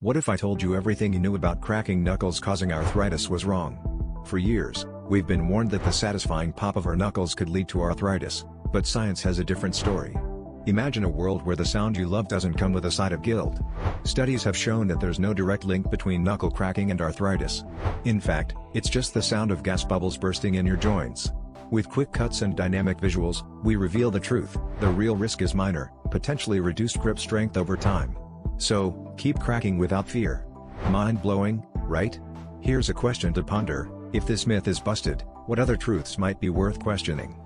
What if I told you everything you knew about cracking knuckles causing arthritis was wrong? For years, we've been warned that the satisfying pop of our knuckles could lead to arthritis, but science has a different story. Imagine a world where the sound you love doesn't come with a side of guilt. Studies have shown that there's no direct link between knuckle cracking and arthritis. In fact, it's just the sound of gas bubbles bursting in your joints. With quick cuts and dynamic visuals, we reveal the truth: the real risk is minor, potentially reduced grip strength over time. So, keep cracking without fear. Mind-blowing, right? Here's a question to ponder: if this myth is busted, what other truths might be worth questioning?